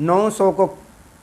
900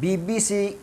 BBC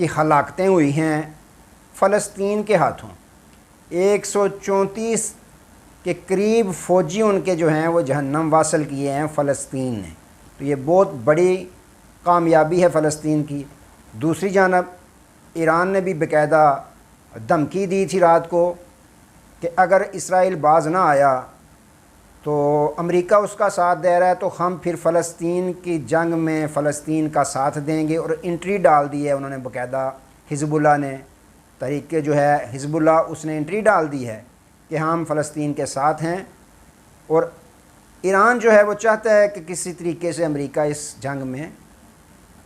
کی ہلاکتیں ہوئی ہیں فلسطین کے ہاتھوں. 134 کے قریب فوجی ان کے جو ہیں وہ جہنم واصل کیے ہیں فلسطین نے. تو یہ بہت بڑی کامیابی ہے فلسطین کی. دوسری جانب ایران نے بھی باقاعدہ دھمکی دی تھی رات کو کہ اگر اسرائیل باز نہ آیا تو امریکہ اس کا ساتھ دے رہا ہے تو ہم پھر فلسطین کی جنگ میں فلسطین کا ساتھ دیں گے. اور انٹری ڈال دی ہے انہوں نے باقاعدہ. حزب اللہ نے تحریک جو ہے حزب اللہ اس نے انٹری ڈال دی ہے کہ ہم فلسطین کے ساتھ ہیں. اور ایران جو ہے وہ چاہتا ہے کہ کسی طریقے سے امریکہ اس جنگ میں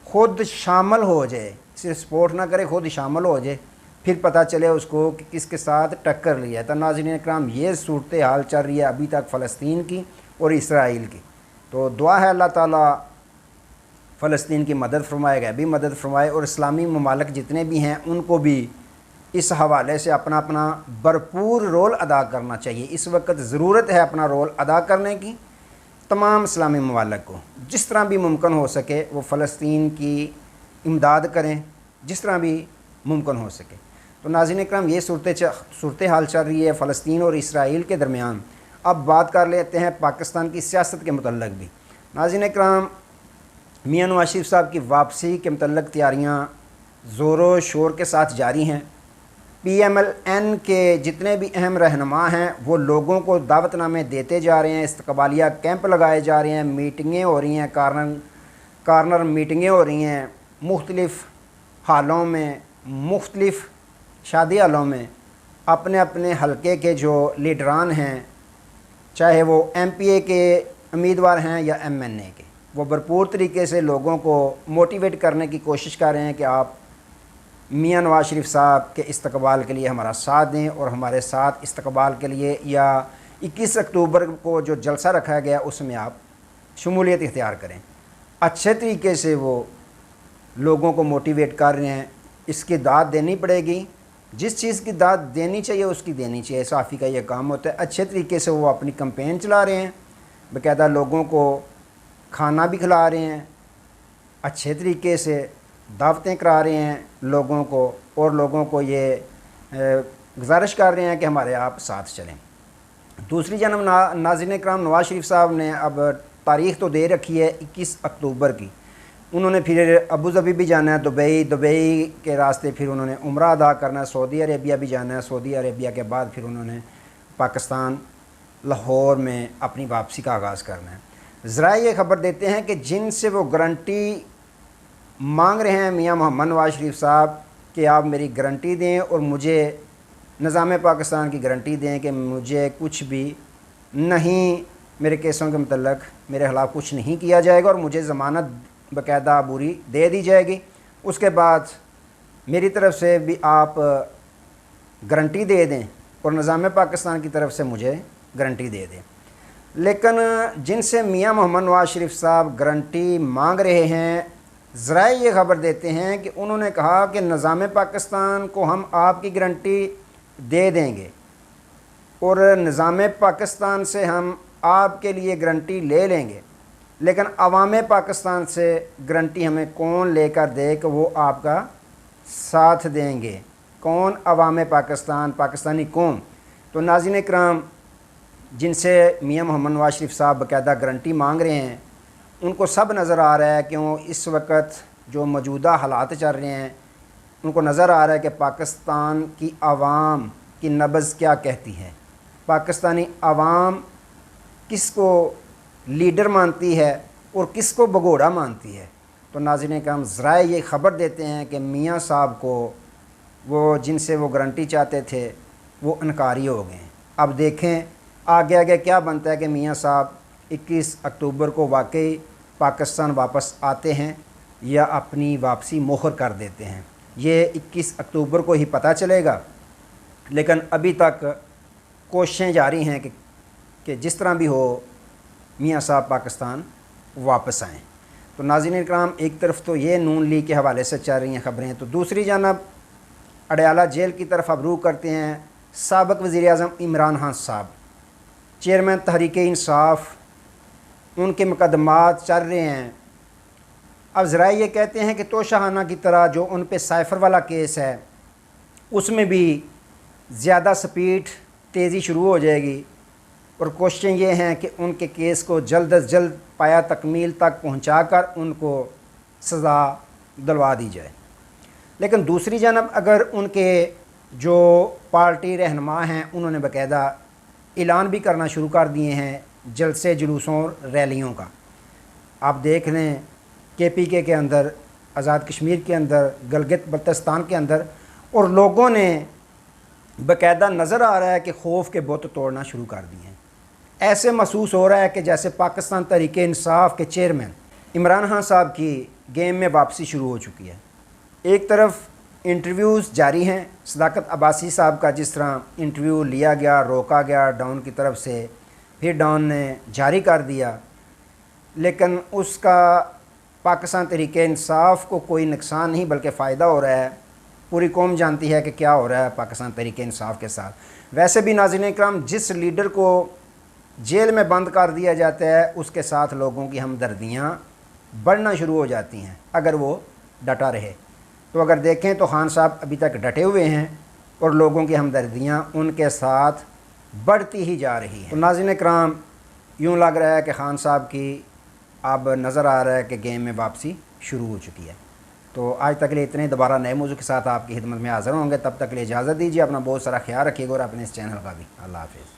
خود شامل ہو جائے, صرف سپورٹ نہ کرے, خود شامل ہو جائے, پھر پتہ چلے اس کو کہ کس کے ساتھ ٹکر لی ہے. تو ناظرین اکرام یہ صورتحال چل رہی ہے ابھی تک فلسطین کی اور اسرائیل کی. تو دعا ہے اللہ تعالیٰ فلسطین کی مدد فرمائے گا, بھی مدد فرمائے, اور اسلامی ممالک جتنے بھی ہیں ان کو بھی اس حوالے سے اپنا اپنا بھرپور رول ادا کرنا چاہیے. اس وقت ضرورت ہے اپنا رول ادا کرنے کی. تمام اسلامی ممالک کو جس طرح بھی ممکن ہو سکے وہ فلسطین کی امداد کریں, جس طرح بھی ممکن ہو سکے. تو ناظرین اکرام یہ صورتحال چل رہی ہے فلسطین اور اسرائیل کے درمیان. اب بات کر لیتے ہیں پاکستان کی سیاست کے متعلق بھی. ناظرین اکرام, میاں نواز شریف صاحب کی واپسی کے متعلق تیاریاں زور و شور کے ساتھ جاری ہیں. پی ایم ایل این کے جتنے بھی اہم رہنما ہیں وہ لوگوں کو دعوت نامے دیتے جا رہے ہیں, استقبالیہ کیمپ لگائے جا رہے ہیں, میٹنگیں ہو رہی ہیں, کارنر میٹنگیں ہو رہی ہیں مختلف حالوں میں, مختلف شادی حالوں میں. اپنے اپنے حلقے کے جو لیڈران ہیں, چاہے وہ ایم پی اے کے امیدوار ہیں یا ایم این اے کے, وہ بھرپور طریقے سے لوگوں کو موٹیویٹ کرنے کی کوشش کر رہے ہیں کہ آپ میاں نواز شریف صاحب کے استقبال کے لیے ہمارا ساتھ دیں, اور ہمارے ساتھ استقبال کے لیے یا 21 اکتوبر کو جو جلسہ رکھا گیا اس میں آپ شمولیت اختیار کریں. اچھے طریقے سے وہ لوگوں کو موٹیویٹ کر رہے ہیں. اس کی داد دینی پڑے گی, جس چیز کی داد دینی چاہیے اس کی دینی چاہیے. صحافی کا یہ کام ہوتا ہے. اچھے طریقے سے وہ اپنی کمپین چلا رہے ہیں, باقاعدہ لوگوں کو کھانا بھی کھلا رہے ہیں, اچھے طریقے سے دعوتیں کرا رہے ہیں لوگوں کو, اور لوگوں کو یہ گزارش کر رہے ہیں کہ ہمارے آپ ساتھ چلیں. دوسری جانب ناظرین اکرام, نواز شریف صاحب نے اب تاریخ تو دے رکھی ہے 21 اکتوبر کی. انہوں نے پھر ابوظہبی بھی جانا ہے, دبئی کے راستے پھر انہوں نے عمرہ ادا کرنا ہے, سعودی عربیہ بھی جانا ہے, سعودی عربیہ کے بعد پھر انہوں نے پاکستان لاہور میں اپنی واپسی کا آغاز کرنا ہے. ذرائع یہ خبر دیتے ہیں کہ جن سے وہ گارنٹی مانگ رہے ہیں میاں محمد نواز شریف صاحب کہ آپ میری گارنٹی دیں اور مجھے نظام پاکستان کی گارنٹی دیں کہ مجھے کچھ بھی نہیں, میرے کیسوں کے متعلق میرے خلاف کچھ نہیں کیا جائے گا, اور مجھے ضمانت باقاعدہ عبوری دے دی جائے گی. اس کے بعد میری طرف سے بھی آپ گارنٹی دے دیں اور نظام پاکستان کی طرف سے مجھے گارنٹی دے دیں. لیکن جن سے میاں محمد نواز شریف صاحب گارنٹی مانگ رہے ہیں, ذرائع یہ خبر دیتے ہیں کہ انہوں نے کہا کہ نظام پاکستان کو ہم آپ کی گارنٹی دے دیں گے اور نظام پاکستان سے ہم آپ کے لیے گارنٹی لے لیں گے, لیکن عوام پاکستان سے گارنٹی ہمیں کون لے کر دے کہ وہ آپ کا ساتھ دیں گے؟ کون؟ عوام پاکستان, پاکستانی قوم. تو ناظرین اکرام, جن سے میاں محمد نواز شریف صاحب باقاعدہ گارنٹی مانگ رہے ہیں, ان کو سب نظر آ رہا ہے کہ اس وقت جو موجودہ حالات چل رہے ہیں ان کو نظر آ رہا ہے کہ پاکستان کی عوام کی نبض کیا کہتی ہے, پاکستانی عوام کس کو لیڈر مانتی ہے اور کس کو بگوڑا مانتی ہے. تو ناظرین کرام, ذرائع یہ خبر دیتے ہیں کہ میاں صاحب کو وہ جن سے وہ گارنٹی چاہتے تھے وہ انکاری ہو گئے. اب دیکھیں آگے آگے کیا بنتا ہے کہ میاں صاحب 21 اکتوبر کو واقعی پاکستان واپس آتے ہیں یا اپنی واپسی مؤخر کر دیتے ہیں. یہ 21 اکتوبر کو ہی پتہ چلے گا, لیکن ابھی تک کوششیں جاری ہیں کہ جس طرح بھی ہو میاں صاحب پاکستان واپس آئیں. تو ناظرین اکرام, ایک طرف تو یہ نون لیگ کے حوالے سے چل رہی ہیں خبریں, تو دوسری جانب اڈیالہ جیل کی طرف اب رخ کرتے ہیں. سابق وزیر اعظم عمران خان صاحب, چیئرمین تحریک انصاف, ان کے مقدمات چل رہے ہیں. اب ذرائع یہ کہتے ہیں کہ توشہانہ کی طرح جو ان پہ سائفر والا کیس ہے اس میں بھی زیادہ سپیڈ تیزی شروع ہو جائے گی، اور کوششیں یہ ہیں کہ ان کے کیس کو جلد از جلد پایا تکمیل تک پہنچا کر ان کو سزا دلوا دی جائے۔ لیکن دوسری جانب اگر ان کے جو پارٹی رہنما ہیں انہوں نے باقاعدہ اعلان بھی کرنا شروع کر دیے ہیں جلسے جلوسوں اور ریلیوں کا، آپ دیکھ لیں KPK کے اندر، آزاد کشمیر کے اندر، گلگت بلتستان کے اندر، اور لوگوں نے باقاعدہ نظر آ رہا ہے کہ خوف کے بت توڑنا شروع کر دیے ہیں۔ ایسے محسوس ہو رہا ہے کہ جیسے پاکستان تحریک انصاف کے چیئرمین عمران خان صاحب کی گیم میں واپسی شروع ہو چکی ہے۔ ایک طرف انٹرویوز جاری ہیں، صداقت عباسی صاحب کا جس طرح انٹرویو لیا گیا، روکا گیا ڈاؤن کی طرف سے، پھر ڈاؤن نے جاری کر دیا، لیکن اس کا پاکستان تحریک انصاف کو کوئی نقصان نہیں بلکہ فائدہ ہو رہا ہے۔ پوری قوم جانتی ہے کہ کیا ہو رہا ہے پاکستان تحریک انصاف کے ساتھ۔ ویسے بھی ناظرین اکرام، جس لیڈر کو جیل میں بند کر دیا جاتا ہے اس کے ساتھ لوگوں کی ہمدردیاں بڑھنا شروع ہو جاتی ہیں اگر وہ ڈٹا رہے۔ تو اگر دیکھیں تو خان صاحب ابھی تک ڈٹے ہوئے ہیں اور لوگوں کی ہمدردیاں ان کے ساتھ بڑھتی ہی جا رہی ہیں۔ تو ناظرین اکرام، یوں لگ رہا ہے کہ خان صاحب کی اب نظر آ رہا ہے کہ گیم میں واپسی شروع ہو چکی ہے۔ تو آج تک کے لیے اتنے، دوبارہ نئے موضوع کے ساتھ آپ کی خدمت میں حاضر ہوں گے، تب تک کے لیے اجازت دیجیے، اپنا بہت سارا خیال رکھیے گا اور اپنے اس چینل کا بھی۔ اللہ حافظ۔